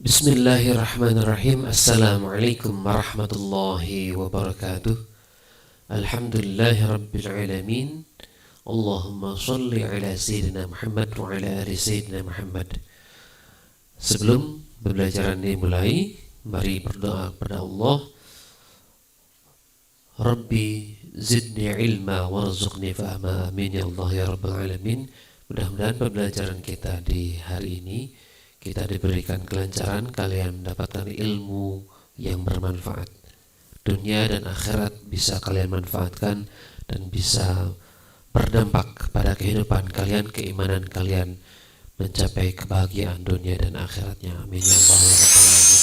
Bismillahirrahmanirrahim. Assalamualaikum warahmatullahi wabarakatuh. Alhamdulillahi rabbil alamin. Allahumma salli ala Sayyidina Muhammad wa ala ali Sayyidina Muhammad. Sebelum pembelajaran dimulai, mari berdoa kepada Allah. Rabbi zidni ilma warzuqni fahma. Amin ya Allah ya rabbal alamin. Mudah-mudahan pembelajaran kita di hari ini kita diberikan kelancaran, kalian mendapatkan ilmu yang bermanfaat. Dunia dan akhirat bisa kalian manfaatkan dan bisa berdampak pada kehidupan kalian, keimanan kalian, mencapai kebahagiaan dunia dan akhiratnya. Amin ya Allah ya rabbal alamin.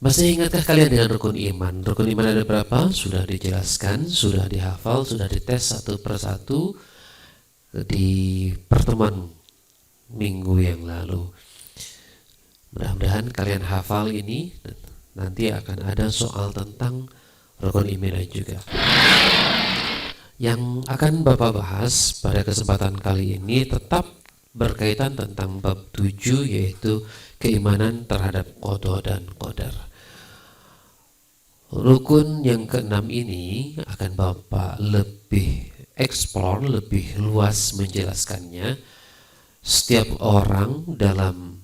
Masih ingatkah kalian dengan rukun iman? Rukun iman ada berapa? Sudah dijelaskan, sudah dihafal, sudah dites satu persatu di pertemuan minggu yang lalu. Mudah-mudahan kalian hafal ini. Nanti akan ada soal tentang rukun iman juga yang akan Bapak bahas pada kesempatan kali ini, tetap berkaitan tentang bab 7, yaitu keimanan terhadap qada dan qadar. Rukun yang keenam ini akan Bapak lebih explore, lebih luas menjelaskannya. Setiap orang dalam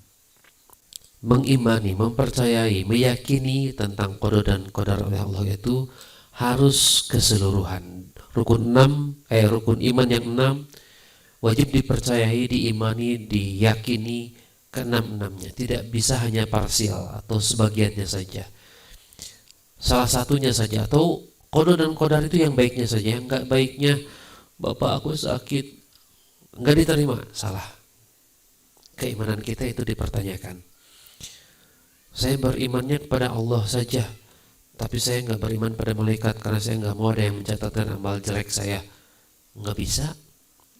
mengimani, mempercayai, meyakini tentang qada dan qadar oleh Allah itu harus keseluruhan. Rukun iman yang 6 wajib dipercayai, diimani, diyakini keenam-enamnya. Tidak bisa hanya parsial atau sebagiannya saja, salah satunya saja, atau qada dan qadar itu yang baiknya saja. Yang enggak baiknya, Bapak aku sakit, enggak diterima, salah. Keimanan kita itu dipertanyakan. Saya berimannya kepada Allah saja, tapi saya nggak beriman pada malaikat karena saya nggak mau ada yang mencatatkan amal jelek saya. Nggak bisa,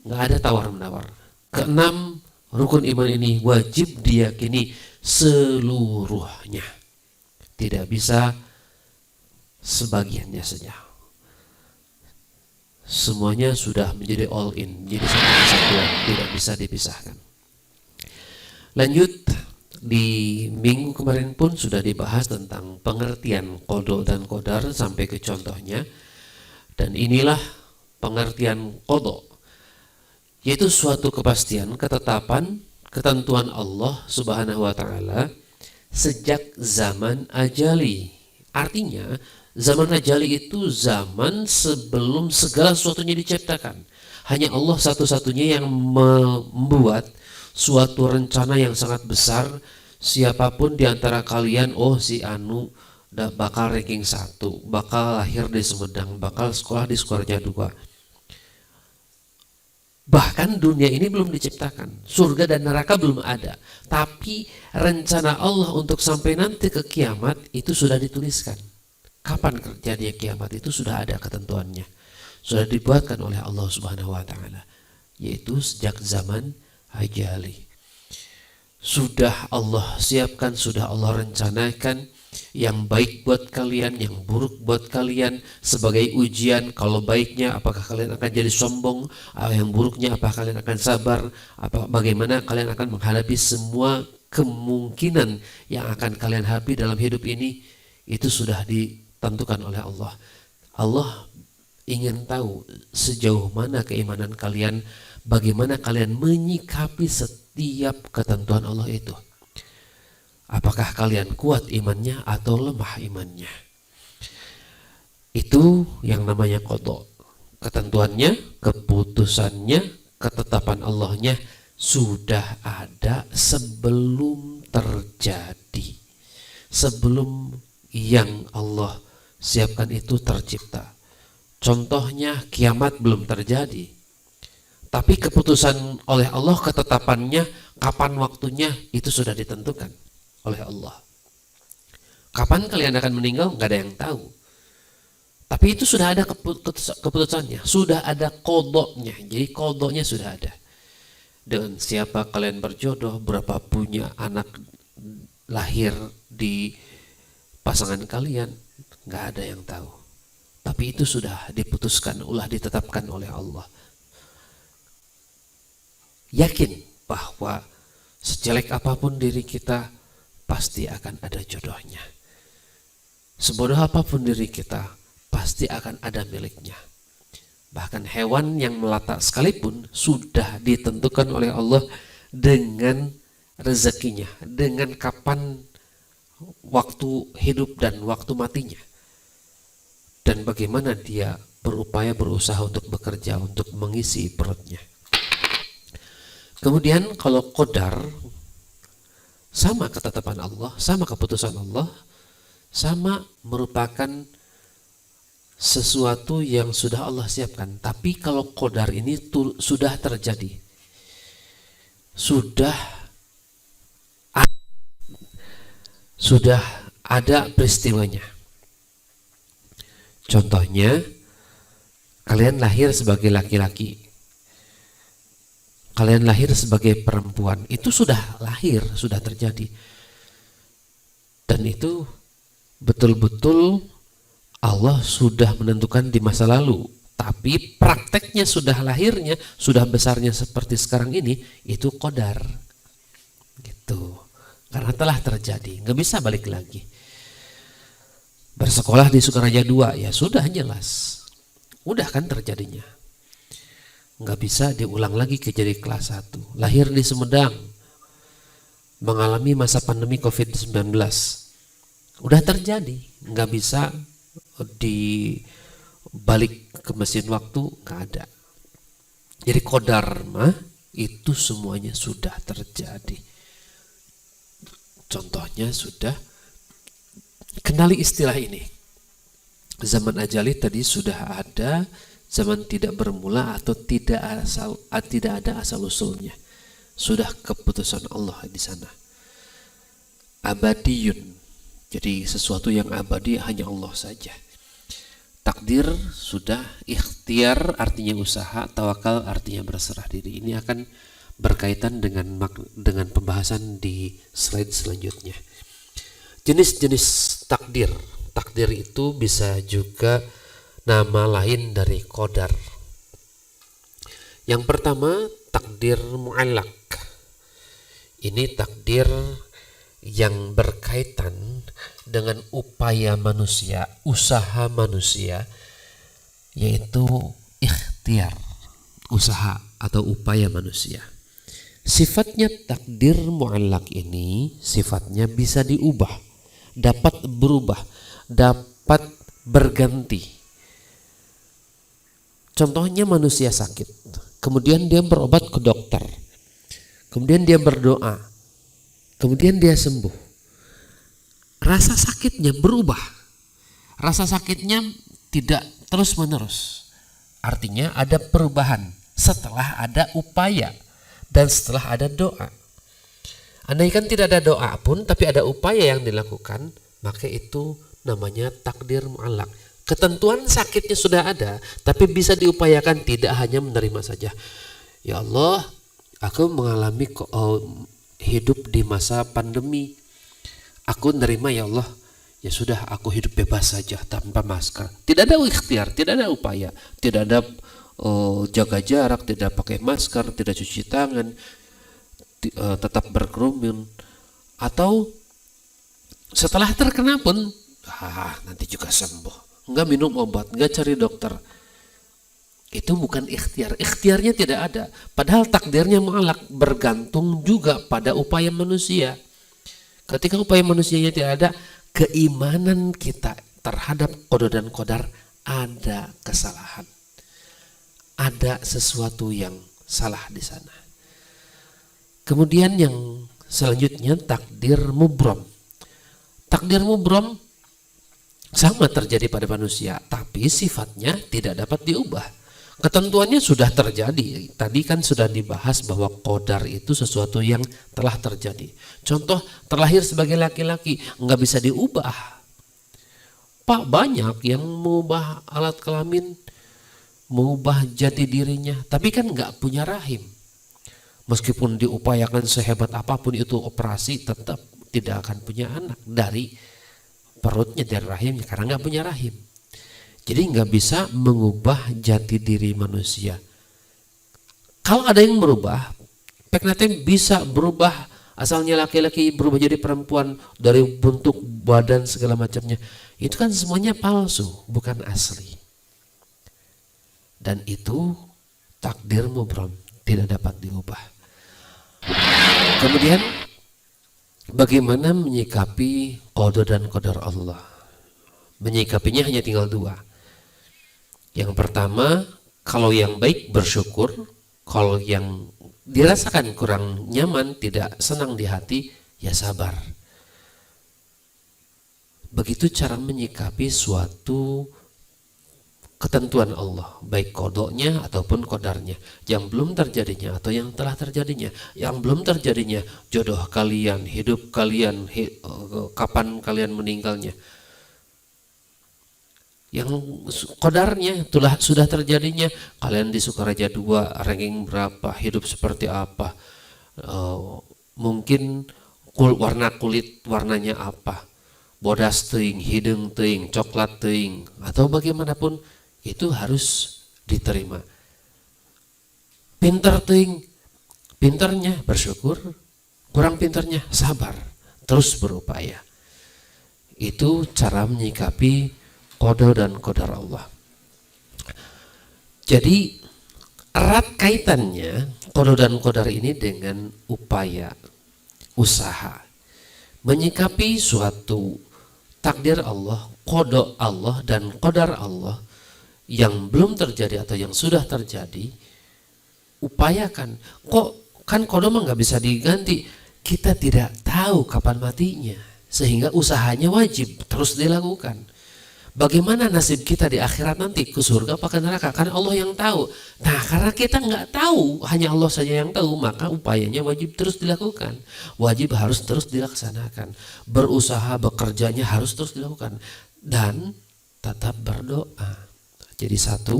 nggak ada tawar-menawar. Keenam, rukun iman ini wajib diyakini seluruhnya, tidak bisa sebagiannya saja. Semuanya sudah menjadi all in, menjadi satu kesatuan, tidak bisa dipisahkan. Lanjut. Di minggu kemarin pun sudah dibahas tentang pengertian qada dan qadar sampai ke contohnya. Dan inilah pengertian qada, yaitu suatu kepastian, ketetapan, ketentuan Allah Subhanahu wa taala sejak zaman ajali. Artinya zaman ajali itu zaman sebelum segala sesuatunya diciptakan. Hanya Allah satu-satunya yang membuat suatu rencana yang sangat besar. Siapapun di antara kalian, si Anu bakal ranking 1, bakal lahir di Sumedang, bakal sekolah di Sukoharja 2. Bahkan dunia ini belum diciptakan, surga dan neraka belum ada, tapi rencana Allah untuk sampai nanti ke kiamat itu sudah dituliskan. Kapan terjadinya kiamat itu sudah ada ketentuannya, sudah dibuatkan oleh Allah Subhanahu wa taala, yaitu sejak zaman ajali. Sudah Allah siapkan, sudah Allah rencanakan yang baik buat kalian, yang buruk buat kalian sebagai ujian. Kalau baiknya, apakah kalian akan jadi sombong? Yang buruknya, apakah kalian akan sabar? Bagaimana kalian akan menghadapi semua kemungkinan yang akan kalian hadapi dalam hidup ini? Itu sudah ditentukan oleh Allah. Allah ingin tahu sejauh mana keimanan kalian, bagaimana kalian menyikapi setiap ketentuan Allah itu. Apakah kalian kuat imannya atau lemah imannya? Itu yang namanya qada. Ketentuannya, keputusannya, ketetapan Allahnya sudah ada sebelum terjadi, sebelum yang Allah siapkan itu tercipta. Contohnya, kiamat belum terjadi, tapi keputusan oleh Allah, ketetapannya, kapan waktunya itu sudah ditentukan oleh Allah. Kapan kalian akan meninggal nggak ada yang tahu, tapi itu sudah ada keputusannya, sudah ada qadanya. Jadi qadanya sudah ada. Dengan siapa kalian berjodoh, berapa punya anak lahir di pasangan kalian, nggak ada yang tahu, tapi itu sudah diputuskan, ulah ditetapkan oleh Allah. Yakin bahwa sejelek apapun diri kita, pasti akan ada jodohnya. Sebodoh apapun diri kita, pasti akan ada miliknya. Bahkan hewan yang melata sekalipun sudah ditentukan oleh Allah dengan rezekinya, dengan kapan waktu hidup dan waktu matinya, dan bagaimana dia berupaya berusaha untuk bekerja untuk mengisi perutnya. Kemudian kalau qadar, sama ketetapan Allah, sama keputusan Allah, sama merupakan sesuatu yang sudah Allah siapkan. Tapi kalau qadar ini sudah terjadi, sudah ada peristiwanya. Contohnya, kalian lahir sebagai laki-laki, kalian lahir sebagai perempuan, itu sudah lahir, sudah terjadi. Dan itu betul-betul Allah sudah menentukan di masa lalu. Tapi prakteknya sudah lahirnya, sudah besarnya seperti sekarang ini, itu qadar. Gitu. Karena telah terjadi, nggak bisa balik lagi. Bersekolah di Sukaraja 2, ya sudah jelas. Udah kan terjadinya. Nggak bisa diulang lagi ke jadi kelas 1. Lahir di Sumedang, mengalami masa pandemi COVID-19. Udah terjadi, nggak bisa dibalik ke mesin waktu, nggak ada. Jadi qadar mah itu semuanya sudah terjadi. Contohnya sudah, kenali istilah ini. Zaman ajali tadi sudah ada, zaman tidak bermula atau tidak ada asal usulnya. Sudah keputusan Allah di sana. Abadiyun. Jadi sesuatu yang abadi hanya Allah saja. Takdir sudah, ikhtiar artinya usaha, tawakal artinya berserah diri. Ini akan berkaitan dengan pembahasan di slide selanjutnya. Jenis-jenis takdir. Takdir itu bisa juga nama lain dari qadar. Yang pertama, takdir mu'allaq. Ini takdir yang berkaitan dengan upaya manusia, usaha manusia, yaitu ikhtiar, usaha atau upaya manusia. Sifatnya takdir mu'allaq ini sifatnya bisa diubah, dapat berubah, dapat berganti. Contohnya manusia sakit, kemudian dia berobat ke dokter, kemudian dia berdoa, kemudian dia sembuh. Rasa sakitnya berubah. Rasa sakitnya tidak terus-menerus. Artinya ada perubahan setelah ada upaya dan setelah ada doa. Andaikan tidak ada doa pun tapi ada upaya yang dilakukan, maka itu namanya takdir mu'allaq. Ketentuan sakitnya sudah ada, tapi bisa diupayakan, tidak hanya menerima saja. Ya Allah, aku mengalami hidup di masa pandemi. Aku nerima ya Allah, ya sudah aku hidup bebas saja tanpa masker. Tidak ada ikhtiar, tidak ada upaya, tidak ada jaga jarak, tidak pakai masker, tidak cuci tangan, tetap berkerumun. Atau setelah terkena pun, nanti juga sembuh. Enggak minum obat, enggak cari dokter. Itu bukan ikhtiar, ikhtiarnya tidak ada. Padahal takdirnya mu'allaq, bergantung juga pada upaya manusia. Ketika upaya manusianya tidak ada, keimanan kita terhadap qada dan qadar ada kesalahan. Ada sesuatu yang salah di sana. Kemudian yang selanjutnya takdir mubram. Takdir mubram sama terjadi pada manusia, tapi sifatnya tidak dapat diubah. Ketentuannya sudah terjadi. Tadi kan sudah dibahas bahwa qadar itu sesuatu yang telah terjadi. Contoh, terlahir sebagai laki-laki nggak bisa diubah. Pak, banyak yang mengubah alat kelamin, mengubah jati dirinya, tapi kan nggak punya rahim. Meskipun diupayakan sehebat apapun itu operasi, tetap tidak akan punya anak dari perutnya, dari rahimnya, karena nggak punya rahim. Jadi nggak bisa mengubah jati diri manusia. Kalau ada yang merubah, pek nanti bisa berubah asalnya laki-laki berubah jadi perempuan, dari bentuk badan segala macamnya, itu kan semuanya palsu, bukan asli. Dan itu takdir mubram, tidak dapat diubah. Kemudian bagaimana menyikapi qada dan qadar Allah? Menyikapinya hanya tinggal dua. Yang pertama, kalau yang baik bersyukur, kalau yang dirasakan kurang nyaman, tidak senang di hati, ya sabar. Begitu cara menyikapi suatu ketentuan Allah, baik kodoknya ataupun kodarnya, yang belum terjadinya atau yang telah terjadinya. Yang belum terjadinya, jodoh kalian, hidup kalian, kapan kalian meninggalnya. Yang kodarnya sudah terjadinya, kalian di Sukaraja 2 ranking berapa, hidup seperti apa, mungkin warna kulit warnanya apa, bodas teuing, hidung teuing, coklat teuing, atau bagaimanapun, itu harus diterima. Pinter teuing, pinternya bersyukur, kurang pinternya sabar, terus berupaya. Itu cara menyikapi qada dan qadar Allah. Jadi erat kaitannya qada dan qadar ini dengan upaya, usaha menyikapi suatu takdir Allah, qada Allah dan qadar Allah yang belum terjadi atau yang sudah terjadi. Upayakan. Kok kan qada mah nggak bisa diganti, kita tidak tahu kapan matinya, sehingga usahanya wajib terus dilakukan. Bagaimana nasib kita di akhirat nanti, ke surga apa ke neraka, kan Allah yang tahu. Nah, karena kita nggak tahu, hanya Allah saja yang tahu, maka upayanya wajib terus dilakukan, wajib harus terus dilaksanakan, berusaha bekerjanya harus terus dilakukan, dan tetap berdoa. Jadi satu,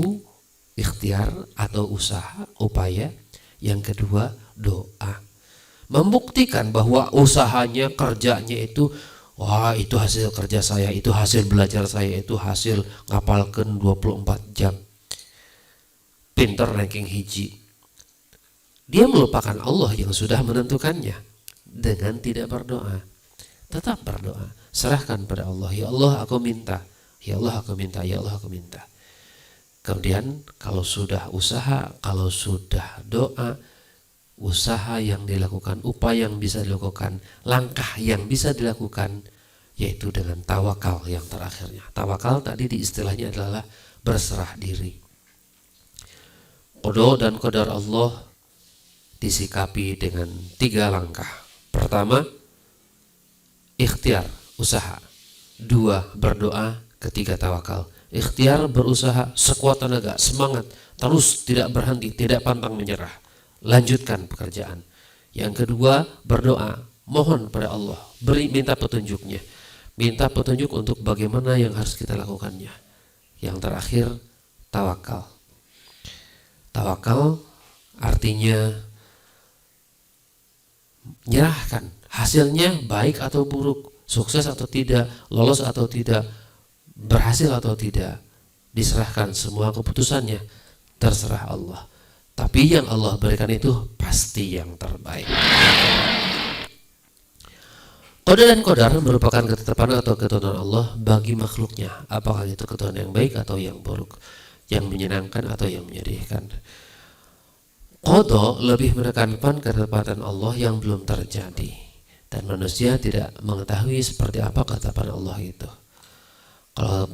ikhtiar atau usaha, upaya. Yang kedua, doa. Membuktikan bahwa usahanya, kerjanya itu, wah itu hasil kerja saya, itu hasil belajar saya, itu hasil ngapalkeun 24 jam, pinter ranking hiji. Dia melupakan Allah yang sudah menentukannya dengan tidak berdoa. Tetap berdoa, serahkan pada Allah. Ya Allah aku minta, ya Allah aku minta, ya Allah aku minta. Kemudian kalau sudah usaha, kalau sudah doa, usaha yang dilakukan, upaya yang bisa dilakukan, langkah yang bisa dilakukan, yaitu dengan tawakal yang terakhirnya. Tawakal tadi di istilahnya adalah berserah diri. Qada dan qadar Allah disikapi dengan 3 langkah. Pertama, ikhtiar, usaha. 2, berdoa. Ketiga, tawakal. Ikhtiar, berusaha sekuat tenaga, semangat, terus tidak berhenti, tidak pantang menyerah. Lanjutkan pekerjaan. Yang kedua, berdoa, mohon pada Allah, minta petunjuknya, minta petunjuk untuk bagaimana yang harus kita lakukannya. Yang terakhir, tawakal. Tawakal artinya menyerahkan, hasilnya baik atau buruk, sukses atau tidak, lolos atau tidak, berhasil atau tidak, diserahkan semua keputusannya, terserah Allah. Tapi yang Allah berikan itu pasti yang terbaik. Qada dan qadar merupakan ketetapan atau ketentuan Allah bagi makhluknya, apakah itu ketentuan yang baik atau yang buruk, yang menyenangkan atau yang menyedihkan. Qada lebih menekankan ketetapan Allah yang belum terjadi, dan manusia tidak mengetahui seperti apa ketetapan Allah itu. Kalau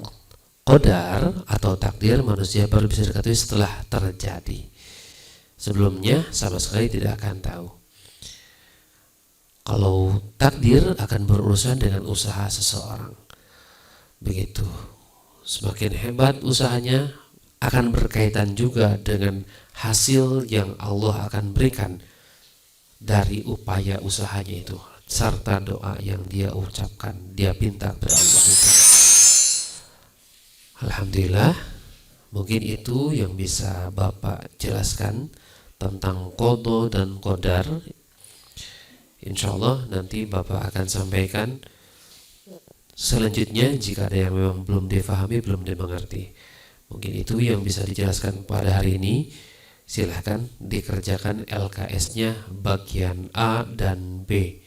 qadar atau takdir, manusia baru bisa diketahui setelah terjadi. Sebelumnya sama sekali tidak akan tahu. Kalau takdir akan berurusan dengan usaha seseorang. Begitu. Semakin hebat usahanya, akan berkaitan juga dengan hasil yang Allah akan berikan dari upaya usahanya itu, serta doa yang dia ucapkan, dia pinta kepada Allah itu. Alhamdulillah, mungkin itu yang bisa Bapak jelaskan tentang qada dan qadar. Insyaallah nanti Bapak akan sampaikan selanjutnya jika ada yang memang belum difahami, belum dimengerti. Mungkin itu yang bisa dijelaskan pada hari ini. silahkan dikerjakan LKS-nya bagian A dan B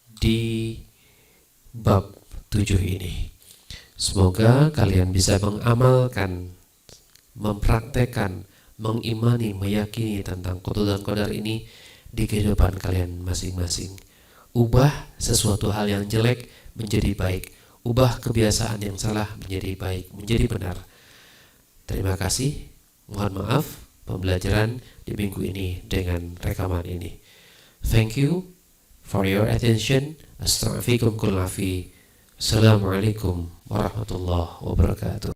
di bab 7 ini. Semoga kalian bisa mengamalkan, mempraktekkan, mengimani, meyakini tentang qada dan qadar ini di kehidupan kalian masing-masing. Ubah sesuatu hal yang jelek menjadi baik. Ubah kebiasaan yang salah menjadi baik, menjadi benar. Terima kasih. Mohon maaf pembelajaran di minggu ini dengan rekaman ini. Thank you for your attention. Astaghfirullahaladzim. Assalamualaikum warahmatullahi wabarakatuh.